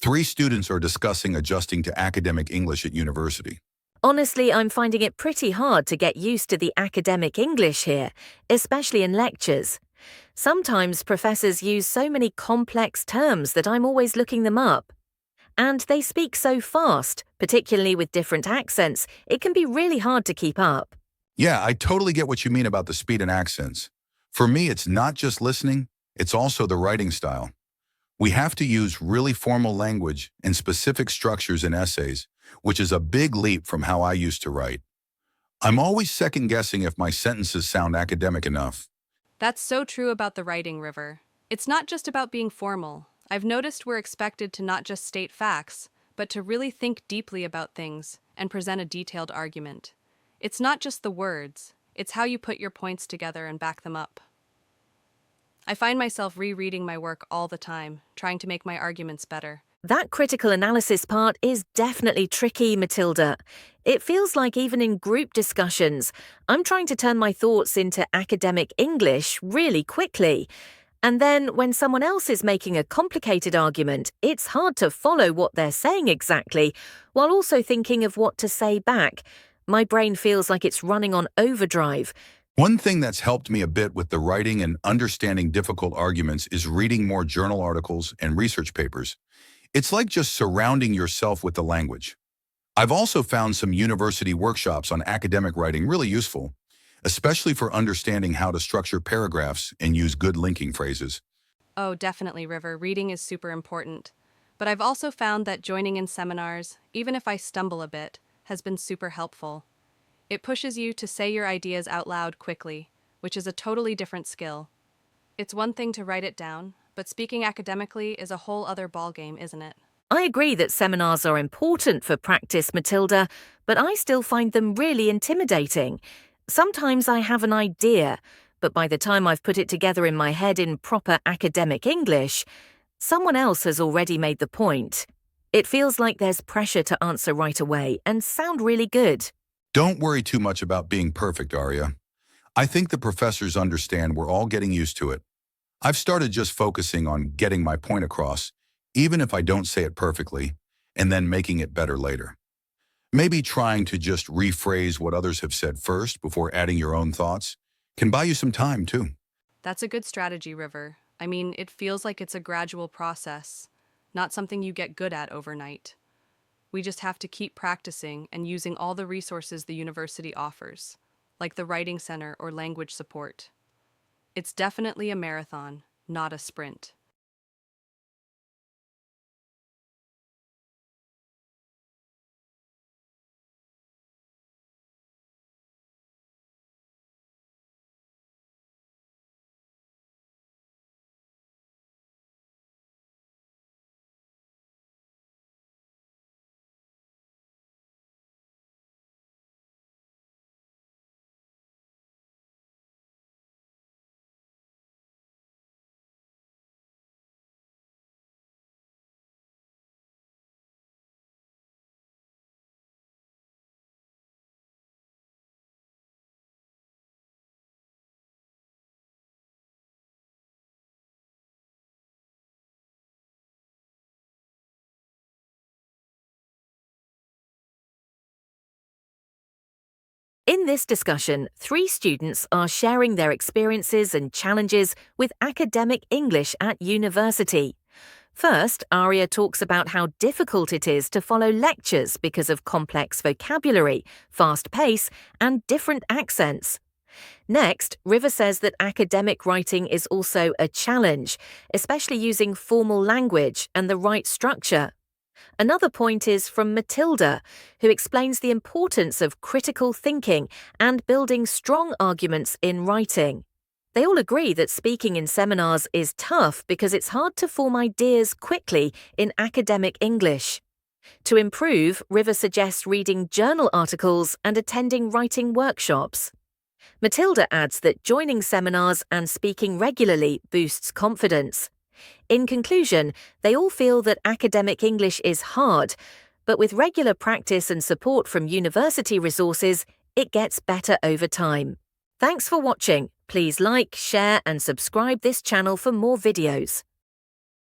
Three students are discussing adjusting to academic English at university. Honestly, I'm finding it pretty hard to get used to the academic English here, especially in lectures. Sometimes professors use so many complex terms that I'm always looking them up. And they speak so fast, particularly with different accents, it can be really hard to keep up. Yeah, I totally get what you mean about the speed and accents. For me, it's not just listening, it's also the writing style. We have to use really formal language and specific structures in essays, which is a big leap from how I used to write. I'm always second-guessing if my sentences sound academic enough. That's so true about the writing, River. It's not just about being formal. I've noticed we're expected to not just state facts, but to really think deeply about things and present a detailed argument. It's not just the words, it's how you put your points together and back them up. I find myself rereading my work all the time, trying to make my arguments better. That critical analysis part is definitely tricky, Matilda. It feels like even in group discussions, I'm trying to turn my thoughts into academic English really quickly. And then when someone else is making a complicated argument, it's hard to follow what they're saying exactly, while also thinking of what to say back. My brain feels like it's running on overdrive. One thing that's helped me a bit with the writing and understanding difficult arguments is reading more journal articles and research papers. It's like just surrounding yourself with the language. I've also found some university workshops on academic writing really useful, especially for understanding how to structure paragraphs and use good linking phrases. Oh, definitely, River. Reading is super important. But I've also found that joining in seminars, even if I stumble a bit, has been super helpful. It pushes you to say your ideas out loud quickly, which is a totally different skill. It's one thing to write it down, but speaking academically is a whole other ballgame, isn't it? I agree that seminars are important for practice, Matilda, but I still find them really intimidating. Sometimes I have an idea, but by the time I've put it together in my head in proper academic English, someone else has already made the point. It feels like there's pressure to answer right away and sound really good. Don't worry too much about being perfect, Arya. I think the professors understand we're all getting used to it. I've started just focusing on getting my point across, even if I don't say it perfectly, and then making it better later. Maybe trying to just rephrase what others have said first before adding your own thoughts can buy you some time, too. That's a good strategy, River. I mean, it feels like it's a gradual process, not something you get good at overnight. We just have to keep practicing and using all the resources the university offers, like the Writing Center or language support. It's definitely a marathon, not a sprint. In this discussion, three students are sharing their experiences and challenges with academic English at university. First, Arya talks about how difficult it is to follow lectures because of complex vocabulary, fast pace, and different accents. Next, River says that academic writing is also a challenge, especially using formal language and the right structure. Another point is from Matilda, who explains the importance of critical thinking and building strong arguments in writing. They all agree that speaking in seminars is tough because it's hard to form ideas quickly in academic English. To improve, River suggests reading journal articles and attending writing workshops. Matilda adds that joining seminars and speaking regularly boosts confidence. In conclusion, they all feel that academic English is hard, but with regular practice and support from university resources, it gets better over time. Thanks for watching. Please like, share, and subscribe this channel for more videos.